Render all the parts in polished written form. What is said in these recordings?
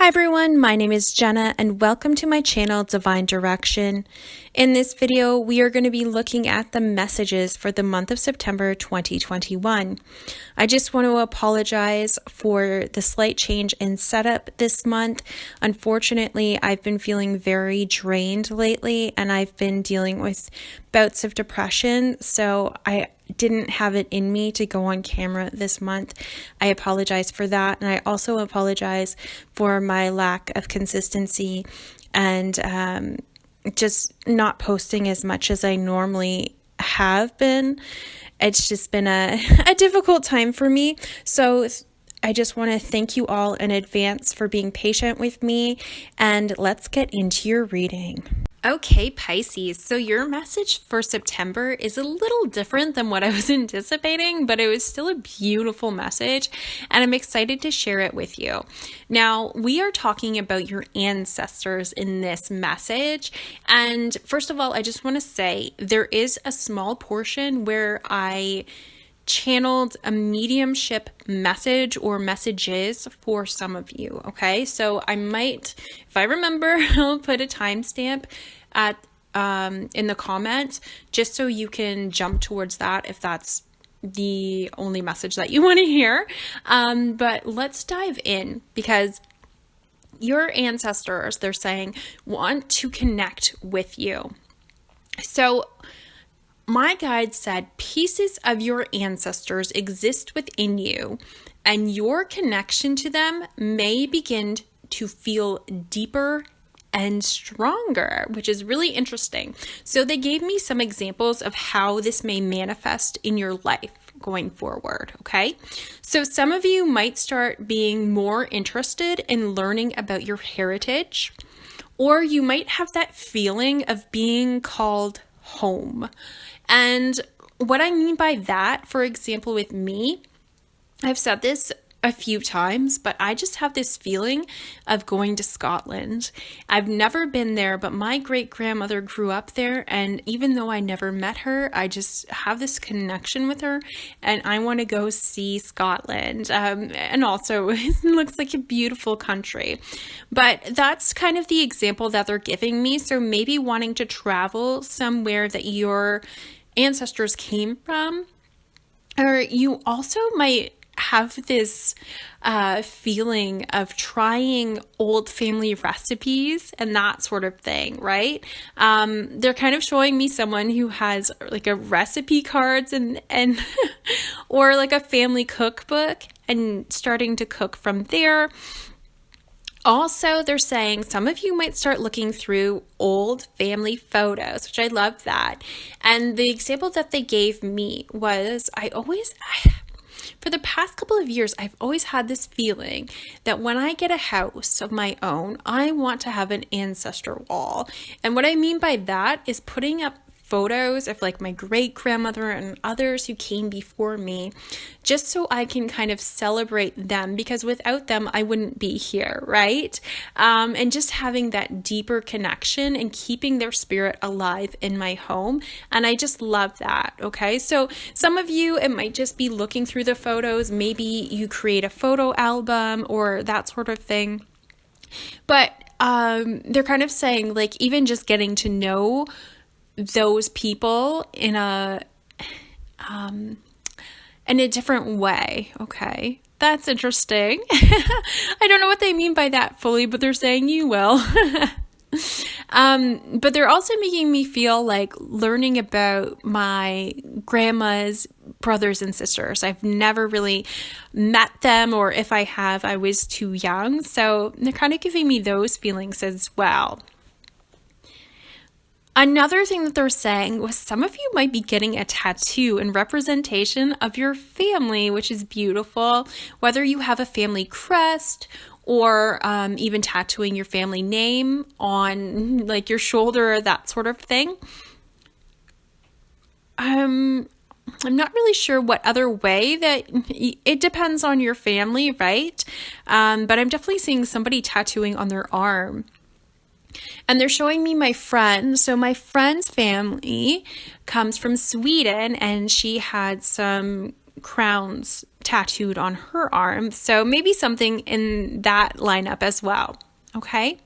Hi everyone, my name is Jenna and welcome to my channel Divine Direction. In this video, we are going to be looking at the messages for the month of September 2021. I just want to apologize for the slight change in setup this month. Unfortunately, I've been feeling very drained lately and I've been dealing with bouts of depression, so I didn't have it in me to go on camera this month. I apologize for that, and I also apologize for my lack of consistency and just not posting as much as I normally have been. It's just been a difficult time for me, so I just want to thank you all in advance for being patient with me, and let's get into your reading. Okay, Pisces, so your message for September is a little different than what I was anticipating, but it was still a beautiful message, and I'm excited to share it with you. Now, we are talking about your ancestors in this message, and first of all, I just want to say there is a small portion where I channeled a mediumship message or messages for some of you. Okay, so I might, if I remember, I'll put a timestamp at in the comments just so you can jump towards that if that's the only message that you want to hear. But let's dive in, because your ancestors, they're saying, want to connect with you. So my guide said pieces of your ancestors exist within you, and your connection to them may begin to feel deeper and stronger, which is really interesting. So they gave me some examples of how this may manifest in your life going forward, okay? So some of you might start being more interested in learning about your heritage, or you might have that feeling of being called home. And what I mean by that, for example, with me, I've said this a few times, but I just have this feeling of going to Scotland. I've never been there, but my great-grandmother grew up there, and even though I never met her, I just have this connection with her, and I want to go see Scotland. And also, it looks like a beautiful country. But that's kind of the example that they're giving me, so maybe wanting to travel somewhere that your ancestors came from, or you also might have this feeling of trying old family recipes and that sort of thing, right? They're kind of showing me someone who has like a recipe cards and or like a family cookbook and starting to cook from there. Also, they're saying some of you might start looking through old family photos, which I love that. And the example that they gave me was for the past couple of years, I've always had this feeling that when I get a house of my own, I want to have an ancestor wall. And what I mean by that is putting up photos of like my great-grandmother and others who came before me, just so I can kind of celebrate them, because without them, I wouldn't be here, right? And just having that deeper connection and keeping their spirit alive in my home. And I just love that, okay? So some of you, it might just be looking through the photos. Maybe you create a photo album or that sort of thing. But they're kind of saying, like, even just getting to know those people in a different way. Okay, that's interesting. I don't know what they mean by that fully, but they're saying you will. But they're also making me feel like learning about my grandma's brothers and sisters. I've never really met them, or if I have, I was too young. So they're kind of giving me those feelings as well. Another thing that they're saying was some of you might be getting a tattoo in representation of your family, which is beautiful. Whether you have a family crest or even tattooing your family name on like your shoulder or that sort of thing. I'm not really sure what other way that it depends on your family, right? But I'm definitely seeing somebody tattooing on their arm. And they're showing me my friend. So my friend's family comes from Sweden, and she had some crowns tattooed on her arm. So maybe something in that lineup as well. Okay.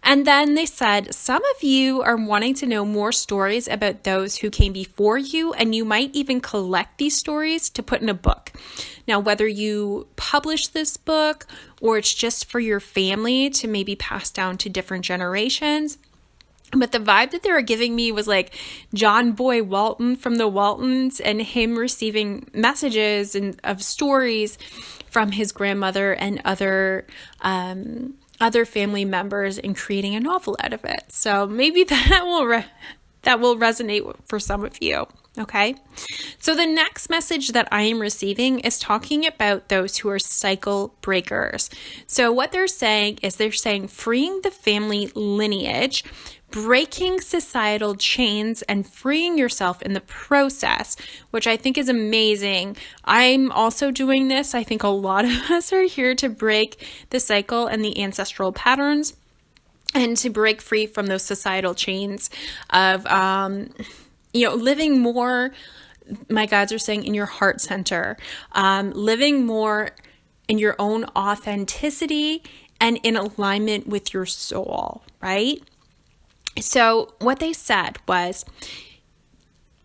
And then they said, some of you are wanting to know more stories about those who came before you, and you might even collect these stories to put in a book. Now, whether you publish this book or it's just for your family to maybe pass down to different generations. But the vibe that they were giving me was like John Boy Walton from the Waltons, and him receiving messages and of stories from his grandmother and other family members and creating a novel out of it. So maybe that will resonate for some of you. Okay. So the next message that I am receiving is talking about those who are cycle breakers. So what they're saying is freeing the family lineage, breaking societal chains, and freeing yourself in the process, which I think is amazing. I'm also doing this. I think a lot of us are here to break the cycle and the ancestral patterns and to break free from those societal chains of, living more, my guides are saying, in your heart center, living more in your own authenticity and in alignment with your soul, right? So what they said was,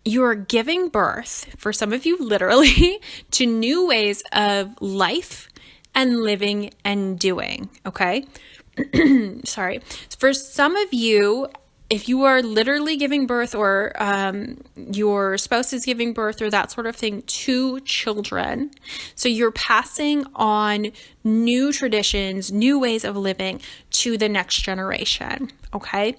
you're giving birth, for some of you literally, to new ways of life and living and doing, okay? Sorry. For some of you, if you are literally giving birth or your spouse is giving birth or that sort of thing to children, so you're passing on new traditions, new ways of living to the next generation, okay?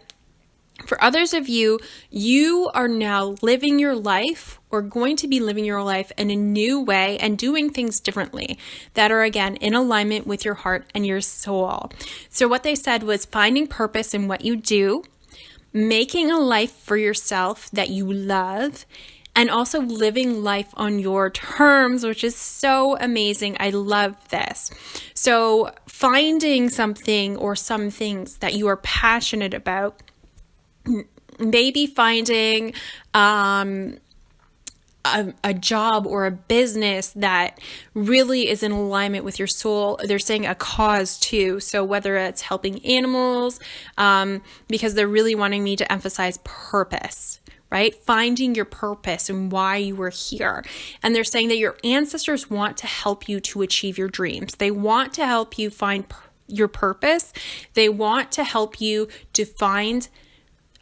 For others of you, you are now living your life or going to be living your life in a new way and doing things differently that are, again, in alignment with your heart and your soul. So what they said was finding purpose in what you do, making a life for yourself that you love, and also living life on your terms, which is so amazing. I love this. So finding something or some things that you are passionate about, maybe finding a job or a business that really is in alignment with your soul. They're saying a cause too. So whether it's helping animals, because they're really wanting me to emphasize purpose, right? Finding your purpose and why you were here. And they're saying that your ancestors want to help you to achieve your dreams. They want to help you find your purpose. They want to help you to find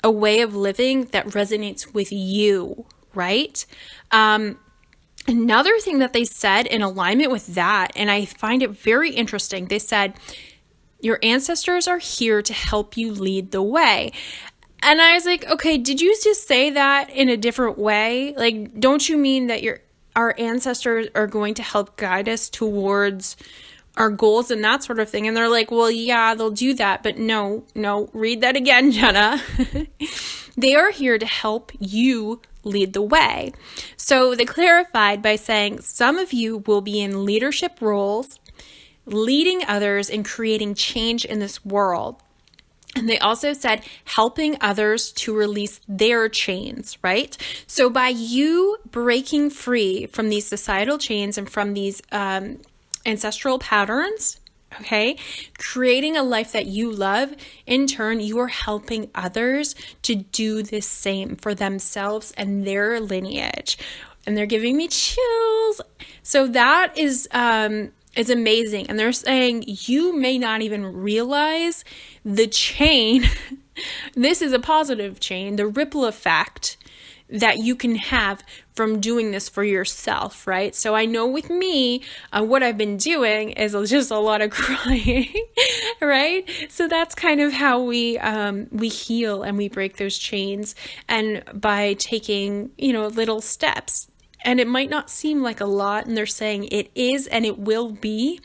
a way of living that resonates with you, right? Another thing that they said in alignment with that, and I find it very interesting, they said, your ancestors are here to help you lead the way. And I was like, okay, did you just say that in a different way? Like, don't you mean that our ancestors are going to help guide us towards our goals and that sort of thing? And they're like, well, yeah, they'll do that. But no, read that again, Jenna. They are here to help you lead the way. So they clarified by saying some of you will be in leadership roles, leading others and creating change in this world. And they also said helping others to release their chains, right? So by you breaking free from these societal chains and from these ancestral patterns, okay, creating a life that you love, in turn, you are helping others to do the same for themselves and their lineage. And they're giving me chills. So that is amazing. And they're saying you may not even realize the chain. This is a positive chain, the ripple effect that you can have from doing this for yourself, right? So I know with me, what I've been doing is just a lot of crying, right? So that's kind of how we heal and we break those chains, and by taking, little steps. And it might not seem like a lot, and they're saying it is and it will be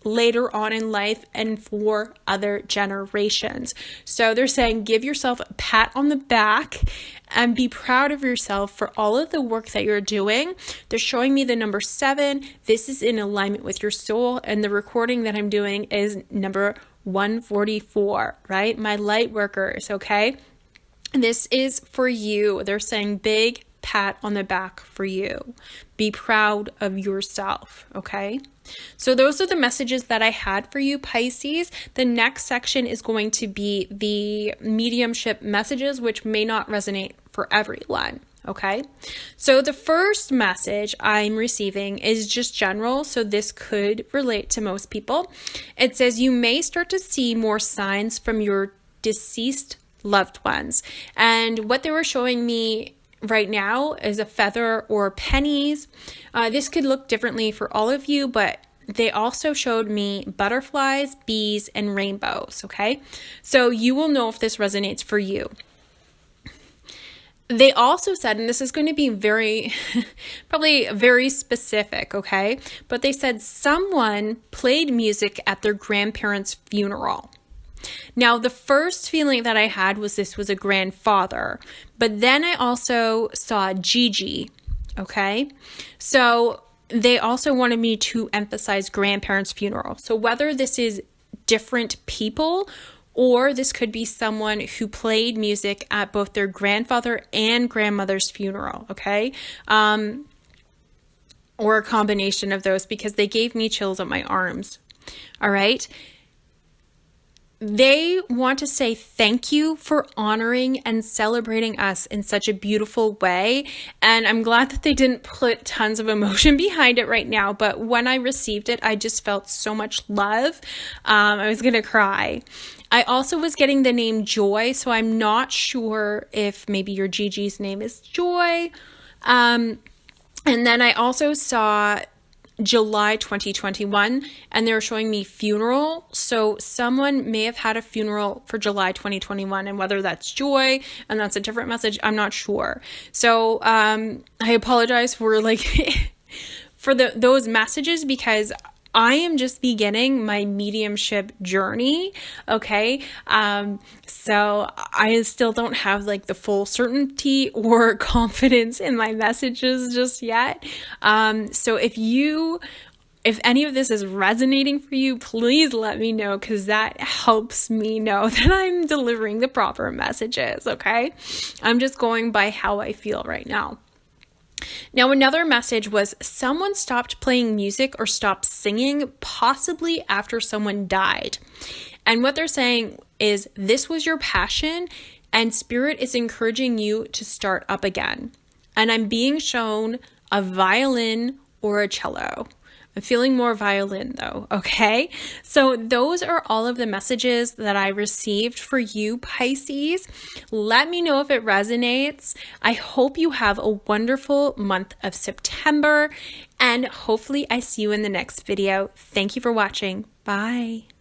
later on in life and for other generations. So they're saying give yourself a pat on the back and be proud of yourself for all of the work that you're doing. They're showing me the number 7. This is in alignment with your soul, and the recording that I'm doing is number 144, right? My light workers, okay? This is for you. They're saying big pat on the back for you. Be proud of yourself, okay? So those are the messages that I had for you, Pisces. The next section is going to be the mediumship messages, which may not resonate for everyone, okay? So the first message I'm receiving is just general, so this could relate to most people. It says you may start to see more signs from your deceased loved ones. And what they were showing me right now is a feather or pennies. This could look differently for all of you, but they also showed me butterflies, bees, and rainbows, okay? So you will know if this resonates for you. They also said, and this is going to be probably very specific, okay? But they said someone played music at their grandparents' funeral. Now, the first feeling that I had was this was a grandfather, but then I also saw Gigi, okay? So they also wanted me to emphasize grandparents' funeral. So whether this is different people or this could be someone who played music at both their grandfather and grandmother's funeral, okay? Or a combination of those, because they gave me chills on my arms, all right? They want to say thank you for honoring and celebrating us in such a beautiful way. And I'm glad that they didn't put tons of emotion behind it right now. But when I received it, I just felt so much love. I was going to cry. I also was getting the name Joy. So I'm not sure if maybe your Gigi's name is Joy. And then I also saw July 2021, and they were showing me funeral. So someone may have had a funeral for July 2021, and whether that's Joy and that's a different message, I'm not sure. So I apologize for for those messages, because I am just beginning my mediumship journey, okay? So I still don't have the full certainty or confidence in my messages just yet. So if any of this is resonating for you, please let me know, because that helps me know that I'm delivering the proper messages, okay? I'm just going by how I feel right now. Now, another message was someone stopped playing music or stopped singing, possibly after someone died. And what they're saying is this was your passion, and Spirit is encouraging you to start up again. And I'm being shown a violin or a cello. I'm feeling more violin though, okay? So those are all of the messages that I received for you, Pisces. Let me know if it resonates. I hope you have a wonderful month of September, and hopefully I see you in the next video. Thank you for watching. Bye.